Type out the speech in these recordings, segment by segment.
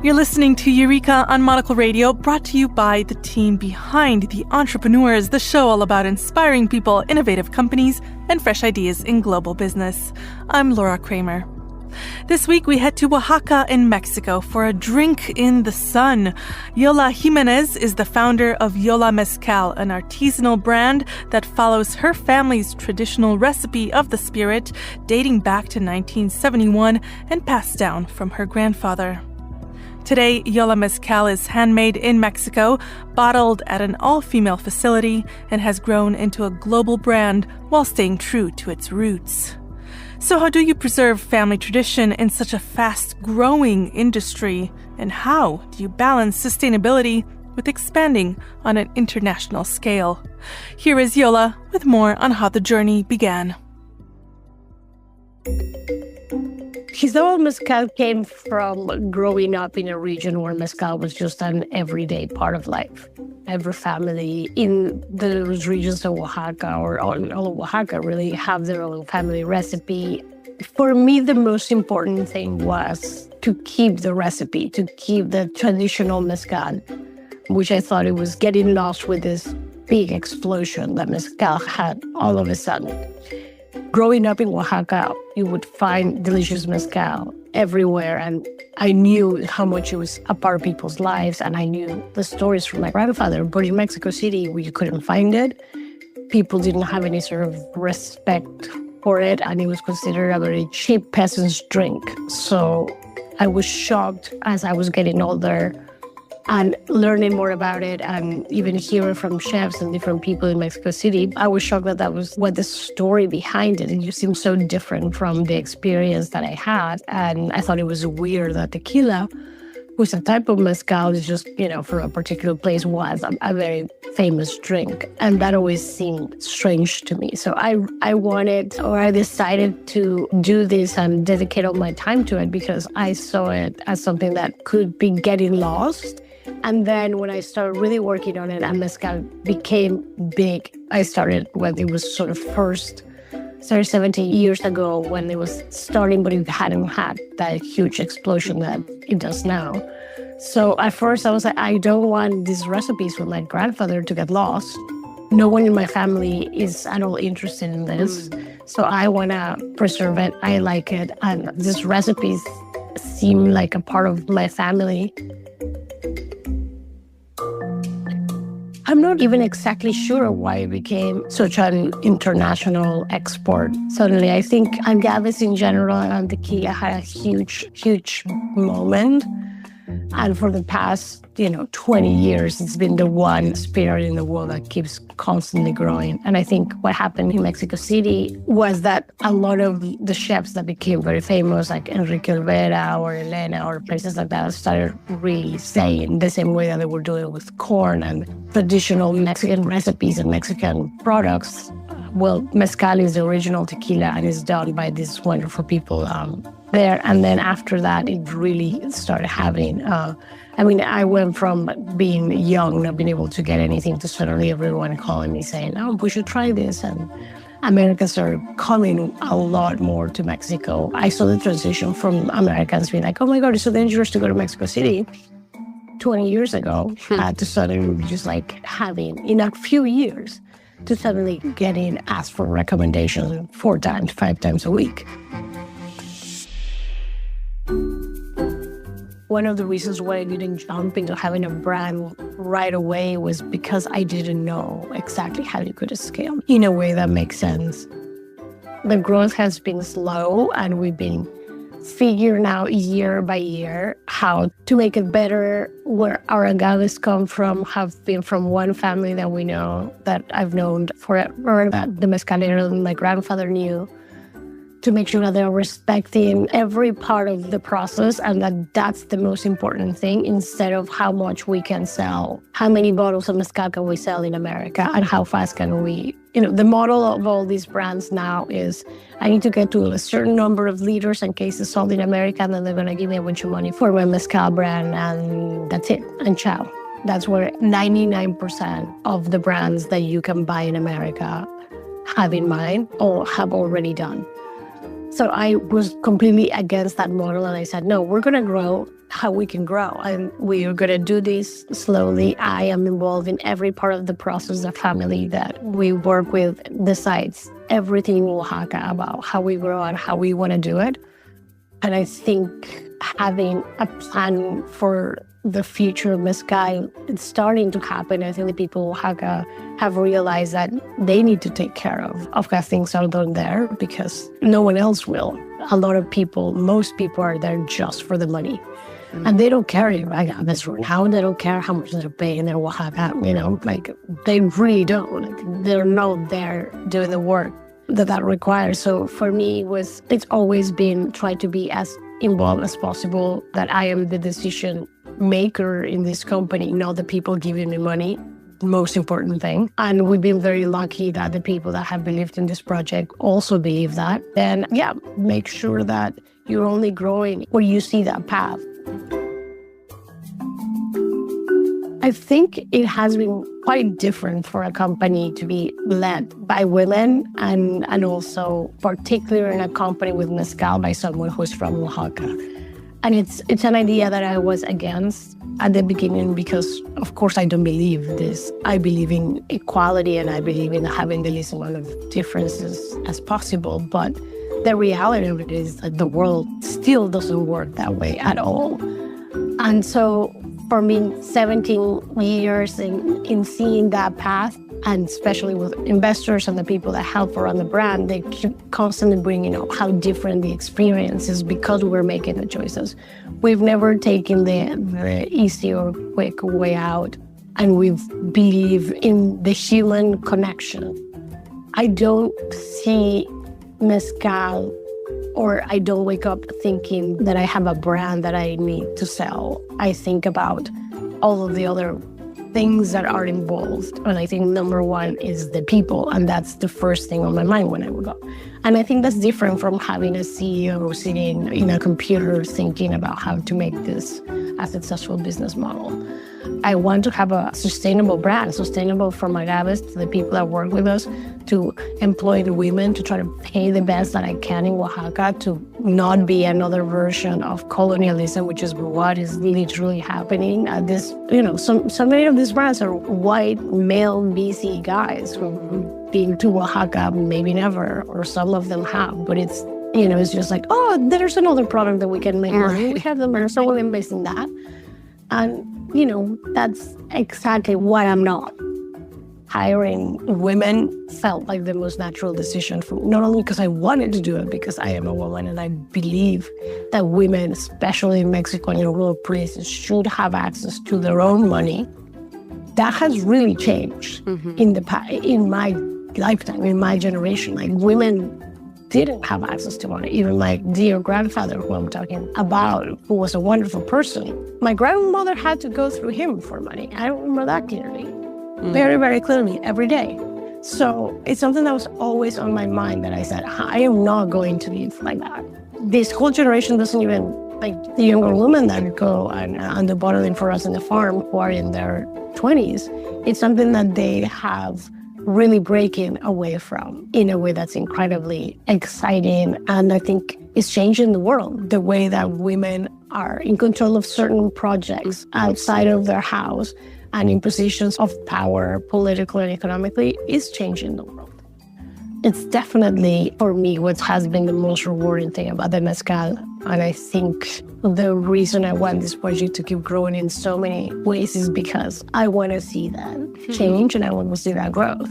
You're listening to Eureka on Monocle Radio, brought to you by the team behind The Entrepreneurs, the show all about inspiring people, innovative companies, and fresh ideas in global business. I'm Laura Kramer. This week, we head to Oaxaca in Mexico for a drink in the sun. Yola Jimenez is the founder of Yola Mezcal, an artisanal brand that follows her family's traditional recipe of the spirit, dating back to 1971 and passed down from her grandfather. Today, Yola Mezcal is handmade in Mexico, bottled at an all-female facility, and has grown into a global brand while staying true to its roots. So how do you preserve family tradition in such a fast-growing industry? And how do you balance sustainability with expanding on an international scale? Here is Yola with more on how the journey began. Yola Mezcal came from growing up in a region where mezcal was just an everyday part of life. Every family in those regions of Oaxaca, or all of Oaxaca, really have their own family recipe. For me, the most important thing was to keep the recipe, to keep the traditional mezcal, which I thought it was getting lost with this big explosion that mezcal had all of a sudden. Growing up in Oaxaca, you would find delicious mezcal everywhere, and I knew how much it was a part of people's lives, and I knew the stories from my grandfather. But in Mexico City, where you couldn't find it, people didn't have any sort of respect for it, and it was considered a very cheap peasant's drink. So I was shocked as I was getting older and learning more about it, and even hearing from chefs and different people in Mexico City, I was shocked that was what the story behind it. It just seemed so different from the experience that I had. And I thought it was weird that tequila, which a type of mezcal is just, from a particular place, was a very famous drink. And that always seemed strange to me. So I decided to do this and dedicate all my time to it because I saw it as something that could be getting lost. And then when I started really working on it and mezcal became big, I started when it was sort of started 70 years ago when it was starting, but it hadn't had that huge explosion that it does now. So at first I was like, I don't want these recipes from my grandfather to get lost. No one in my family is at all interested in this. So I want to preserve it. I like it. And these recipes seem like a part of my family. I'm not even exactly sure why it became such an international export. Suddenly, I think agaves in general and tequila had a huge moment. And for the past, 20 years, it's been the one spirit in the world that keeps constantly growing. And I think what happened in Mexico City was that a lot of the chefs that became very famous, like Enrique Olvera or Elena or places like that, started really saying the same way that they were doing with corn and traditional Mexican recipes and Mexican products. Well, mezcal is the original tequila and is done by these wonderful people there. And then after that, it really started having... I went from being young, not being able to get anything, to suddenly everyone calling me saying, we should try this. And Americans started coming a lot more to Mexico. I saw the transition from Americans being like, oh my God, it's so dangerous to go to Mexico City 20 years ago, to suddenly just like having, in a few years, to suddenly getting asked for recommendations 4 times, 5 times a week. One of the reasons why I didn't jump into having a brand right away was because I didn't know exactly how you could scale in a way that makes sense. The growth has been slow, and we've been figuring out year by year how to make it better. Where our agaves come from have been from one family that we know, that I've known forever, that the mezcalero that my grandfather knew, to make sure that they're respecting every part of the process, and that's the most important thing, instead of how much we can sell, how many bottles of mezcal can we sell in America, and how fast can we... the model of all these brands now is, I need to get to a certain number of liters and cases sold in America, and then they're going to give me a bunch of money for my mezcal brand, and that's it, and ciao. That's where 99% of the brands that you can buy in America have in mind or have already done. So I was completely against that model. And I said, no, we're going to grow how we can grow. And we are going to do this slowly. I am involved in every part of the process. The family that we work with decides everything in Oaxaca about how we grow and how we want to do it. And I think having a plan for the future of mezcal, it's starting to happen. I think the people of Oaxaca have realized that they need to take care of how things are done there because no one else will. A lot of people, most people are there just for the money. And they don't care if I got this run out. They don't care how much they're paying in Oaxaca, they really don't. They're not there doing the work that requires. So for me, it's always been try to be as involved as possible, that I am the decision maker in this company, not the people giving me money, most important thing. And we've been very lucky that the people that have believed in this project also believe that. Then, make sure that you're only growing where you see that path. I think it has been quite different for a company to be led by women and also particularly in a company with mezcal by someone who's from Oaxaca. And it's an idea that I was against at the beginning because, of course, I don't believe this. I believe in equality and I believe in having the least amount of differences as possible. But the reality of it is that the world still doesn't work that way at all. And so for me, 17 years in seeing that path, and especially with investors and the people that help run the brand, they keep constantly bringing up how different the experience is because we're making the choices. We've never taken the easy or quick way out, and we believe in the human connection. I don't see mezcal, or I don't wake up thinking that I have a brand that I need to sell. I think about all of the other things that are involved. And I think number one is the people. And that's the first thing on my mind when I woke up. And I think that's different from having a CEO sitting in a computer thinking about how to make this a successful business model. I want to have a sustainable brand, sustainable from agaves to the people that work with us, to employ the women, to try to pay the best that I can in Oaxaca, to not be another version of colonialism, which is what is literally happening. So many of these brands are white, male, BC guys who've been to Oaxaca, maybe never, or some of them have, but it's just like, oh, there's another product that we can make. We have them, so we're investing that. And, that's exactly what I'm not. Hiring women felt like the most natural decision for me, not only because I wanted to do it, because I am a woman and I believe that women, especially in Mexico and in rural places, should have access to their own money. That has really changed in my lifetime, in my generation. Like, women didn't have access to money. Even my dear grandfather, who I'm talking about, who was a wonderful person, my grandmother had to go through him for money. I remember that clearly, very, very clearly, every day. So it's something that was always on my mind, that I said, I am not going to live like that. This whole generation doesn't even, like the younger women that go and the bottling for us in the farm, who are in their 20s, it's something that they have really breaking away from in a way that's incredibly exciting. And I think it's changing the world. The way that women are in control of certain projects outside of their house and in positions of power, politically and economically, is changing the world. It's definitely, for me, what has been the most rewarding thing about the mezcal. And I think the reason I want this project to keep growing in so many ways is because I want to see that change and I want to see that growth.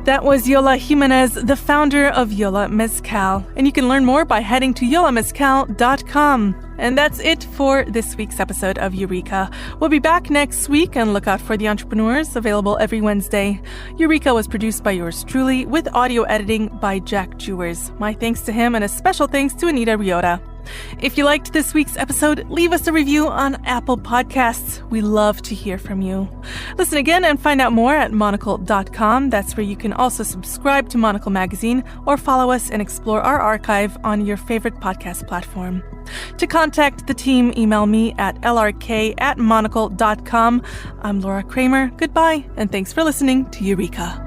That was Yola Jimenez, the founder of Yola Mezcal. And you can learn more by heading to yolamezcal.com. And that's it for this week's episode of Eureka. We'll be back next week, and look out for The Entrepreneurs, available every Wednesday. Eureka was produced by yours truly, with audio editing by Jack Jewers. My thanks to him, and a special thanks to Anita Riota. If you liked this week's episode, leave us a review on Apple Podcasts. We love to hear from you. Listen again and find out more at monocle.com. That's where you can also subscribe to Monocle Magazine or follow us and explore our archive on your favorite podcast platform. To contact the team, email me at lrk@monocle.com. I'm Laura Kramer. Goodbye, and thanks for listening to Eureka.